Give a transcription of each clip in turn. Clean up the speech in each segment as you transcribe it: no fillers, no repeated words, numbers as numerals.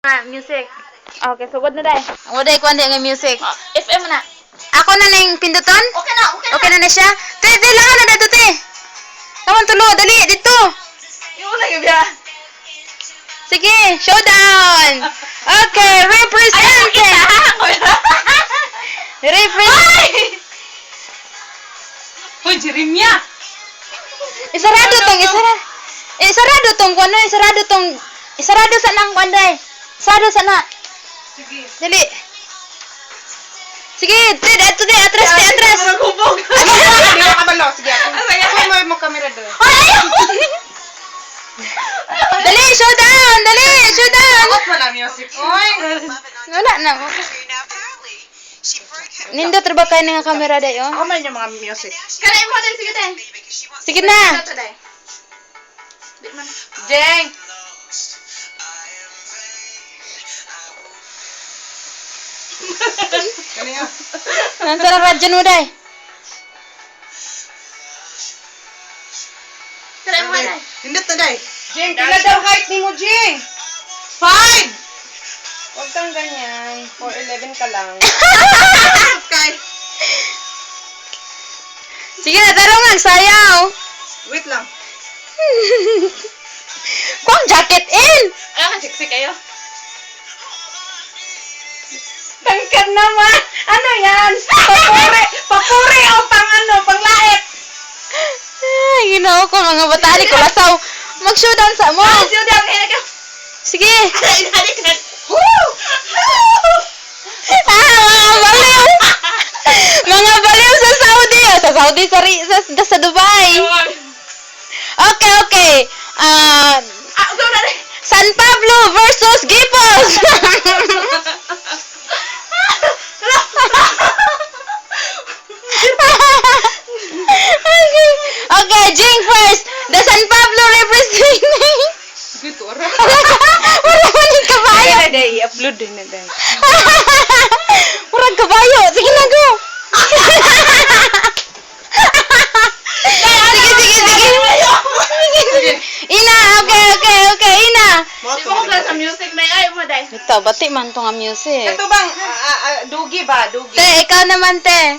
Music. Okay, sugod na day. Waday ko andi nga music. FM na. Ako na ning pinduton? Okay na, okay na. Okay na siya? Te, lang na dito, te. Naman tulo, dali, dito. Yung una yung biya. Sige, showdown. Okay, representing. Represent. Hoy, Jeremia. Isarado tong kuno, isarado sa nang kuanday. Isarado sa na. Sige. Dali. Sige, atras. Nagubog. Hindi ka kabalo. Sige, ako mo kamera doon. Dali, showdown. Bakit wala music? Oy! Wala na. Nindot ra ba kayo nga camera day, oh? Ako man yung mga music. Kanay mo day, sige day. Sige na. Ito day. Jeng! Kanina. Nansa ra radyo mo day. Kanay mo day. Hindot na day. Jeng, pila daw height ni mo, Jeng? 5! Huwag kang ganyan. 4'11 ka lang. Okay. Sige na, tarong magsayaw. Wait lang. Kuang jacket in. Ay, siksi kayo. Tangkad naman! Ano yan? Papuri o panglait? Ay, ginoo ko mga batali ko lasaw. Mag-showdown sa mo. Siyo daw kaya ka. Sige. Halik na. Woo! Mga baliw. Mga baliw sa Saudi. Sa Saudi, sa Dubai. Okay. Go na rin. San Pablo versus Gipos. Okay, Jing first. The San Pablo representing. Gitu, ora. Wala man yung kabayo. Day, i-upload din na day. Murag kabayo. Sige na, go. Sige. Ina, okay. Ina. Di mo ka sa music na ay mo day. Ito, bati man to nga music. Ito bang, dugi ba? Dugi. Te, ikaw naman, te.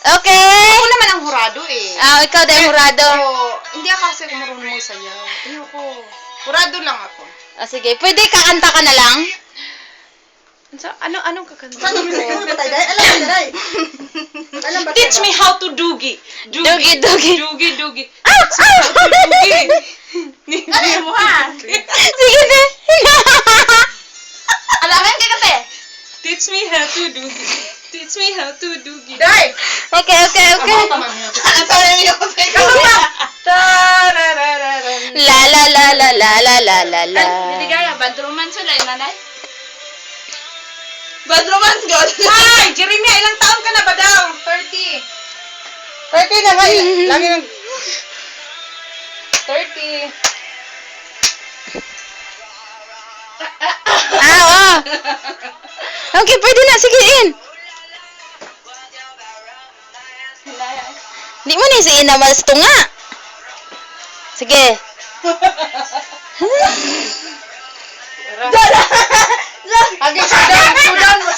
Okay. Ako naman ang hurado eh. Ikaw din, Murado. So, hindi ako kasi marunong sayaw. Ayoko. Hurado lang ako. Sige, pwede kakanta ka na lang? So, anong kakanta? Alam ba tayo? Teach me how to dugi. Dugi. Dugi. Dugi. Ano mo ha? Sige, te. Alamin ka kasi. Teach me how to dugi. Teach me how to dugi. Day. Okay. Sorry yung music. La. Hindi kaya, bad romance sila, nanay. Bad romance, God. Ay, Jeremia, ilang taon ka na ba daw? 30. 30 na ba? Lagi ng... 30. Okay, pwede na. Sige, in. Di mo na si Ina mas tunga. Sige. Okay,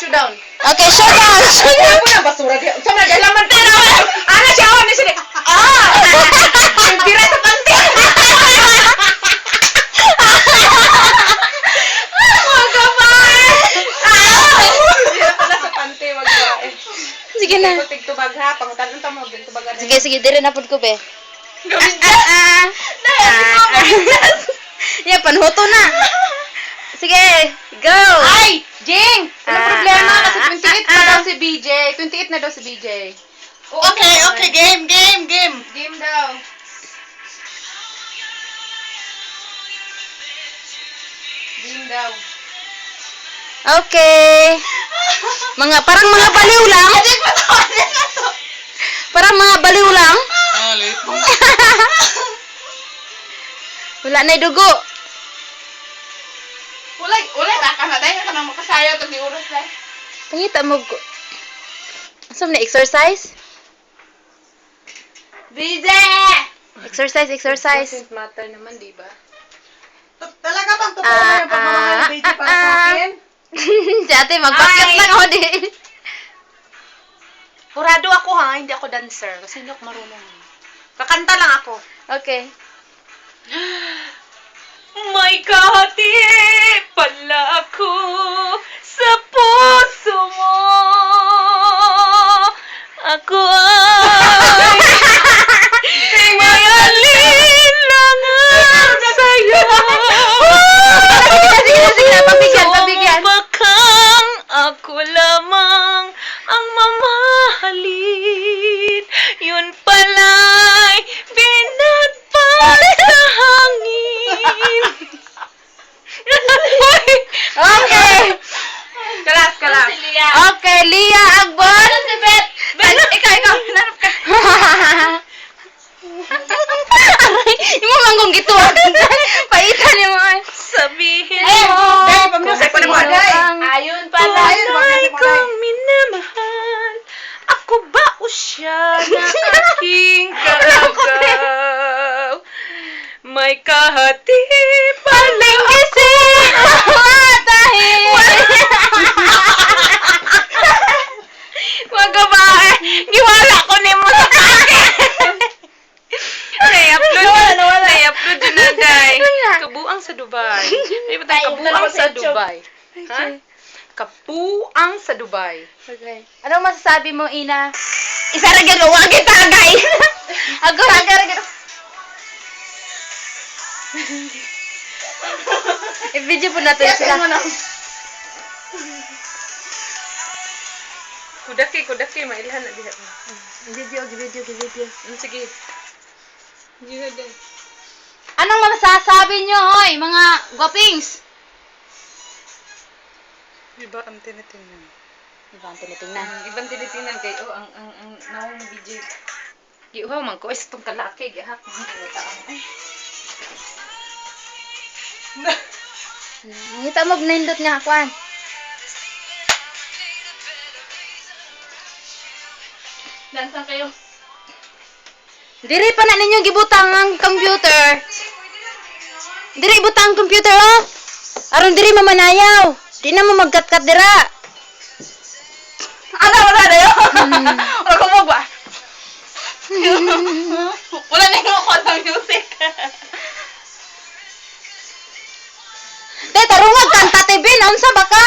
showdown. Okay, showdown. Ano na basura di? Sama dahil laman pera. Ana siya ni sini. Pira sa panty. Pira pala sa panty magkain. Sige na. Tigtubag ha, pangutan ta mo tigtubag. Sige, dire na pud ko be. Gawin Yeah, panhuto na. Sige, go. Ay, Jing! Ano problema? Kasi 28 na daw si BJ. 28 na daw si BJ. Okay, game. Game daw. Game daw. Okay. Parang mga baliw lang. Parang mga baliw lang. Wala na dugo. Ulay, raka na tayo ka nang makasayaw ito di oras na. Pangita mo. Asam na exercise? DJ! Exercise. Doesn't matter naman, di ba? Talaga bang totoo na yung pagmamahal ni Baby para sa akin? ate, magpakyat lang ako di. Purado ako ha, hindi ako dancer. Kasi hindi ako marunong. Kakanta lang ako. Okay. May kahati pala ako sa puso mo. Ako ay may alinlangan sa'yo. Sige, pabigyan. Bakang ako lamang ang mamahalin. Yun pala'y binagpas sa hangin. Okay. Kalas. Okay, Lia Agbon. Ikaw. Hinarap ka. Aray, yung mga manggong gito. Paitan niyo mo. Sabihin Ay, mo. Dahil pa naman. Ayun pala. Tunay kong minamahal. Ako ba o siya na aking kaagaw? May kahati paling Isip dahil. Mga babae, giwala ko ni mo sa akin. Nai-upload yun na, day. Kabuang sa Dubai. Ay, ba tayo kabuang sa Dubai? Ha? Kapuang sa Dubai. Okay. Anong masasabi mo, Ina? Isa ra gyud wa kita, guys. Ako ra. I-video po natin sila. Kudaki, mailhan na diha. Video. Sige. Yun din. Anong masasabi nyo, hoy, mga gwapings? Iba ang tinitingnan. Diba ang tinitingnan? Ibang tinitingnan kay ang nawang BJ. Giuhaw man ko is tong kalaki gihak mo ay. Ngita mo nindot nga, kwan. Dansan kayo. Diri pa na ninyo gibutang ang computer. Diri butang ang computer, oh. Aron diri mamanayaw. Di na mo magkat-kat dira. Wala na yun. Wala ko mo ba? Wala na yung ako ng music. Te, tarungag kanta, te, Ben. Unsa ba ka?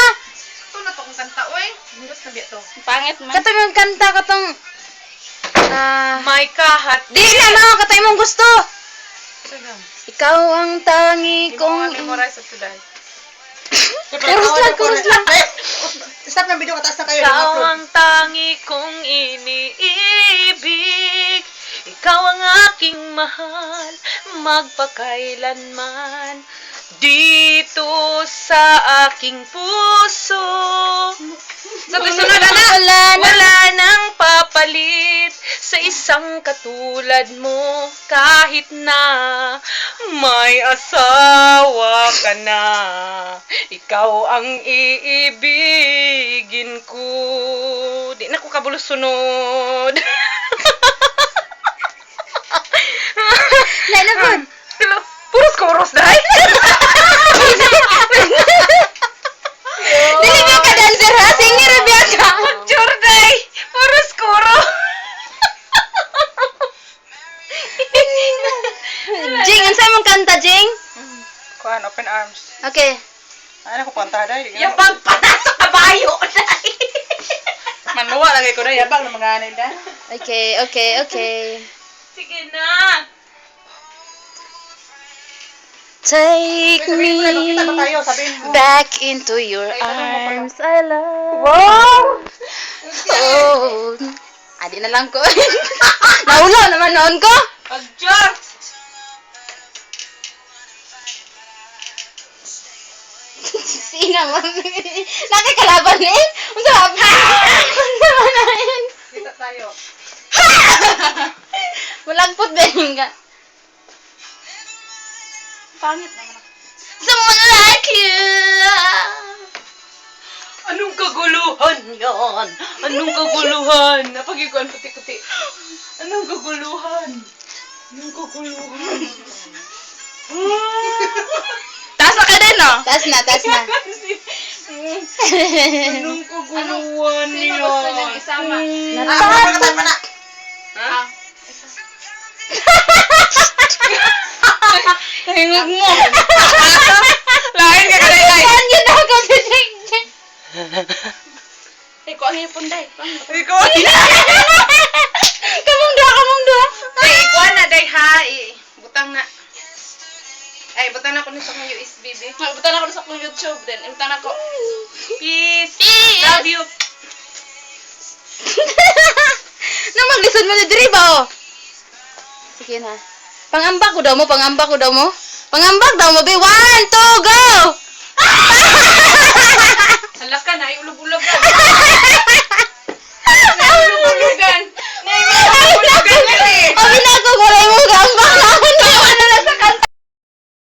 Ito na to kung kanta oy. Minus na biya to. Pangit man. Katong yung kanta, katong... May kahati. Di na, no. Katong imong gusto. Sige. Ikaw ang tangi Di mo kong... nga memorize of today. Chorus lang. Stop ng video, kataas na kayo. Ikaw ang tangi kong iniibig. Ikaw ang aking mahal, magpakailanman. Dito sa aking puso. Sa susunod na, wala nang papalit sa isang katulad mo. Kahit na may asawa ka na, ikaw ang iibigin ko. Di na ko kabulusunod. Lain na po. Puros koros dahil. Dili ka ka dancer, ha? Singer, biya ka. Sure day. Puros koro. Jing, ang sa'yo mong kanta, Jing? Kuhan, open arms. Okay. Ano ko kanta dahil? Yabang panas sa kabayo dahil. Manuwa lagi ko na yabang ng mga anay dahil. Okay. Sige na. Take me Kita ba tayo? Sabihin mo. back into your arms, I love. Wow. Oh. Adi na lang ko. Naulaw naman noon ko. Pag-jar. Sina mo. Nakikalaban eh. Unsa ba? Unsa ba na yun? Kita tayo. Malagpot din ka. Pangit naman. Someone like you. Anong kaguluhan yan? Anong kaguluhan? Napagikuan puti-puti. Anong kaguluhan? Anong kaguluhan? Taas na ka na Ayan o. Taas na, taas na. Anong kaguluhan Sino niyo? gusto niyang isama? Natapos. Ha? Hingog mo. Lain ka kanay ay. Saan yun ako si Jing Jing? Eh, kuha niyo yung punday. Ikaw. Kamong dua. Day, ikuan na, day, ha? Butang na. Ay, butang na ko nito kong USB, be. Ibutan ako sa kong YouTube din. Ibutan ako. Peace. Peace! Love you. Nang maglisod mo ni diri ba oh? Sige na. Pangambak ko daw mo. Pangambak daw mo, be. 1, 2, go! Hala ka na, ulog-ulog ka.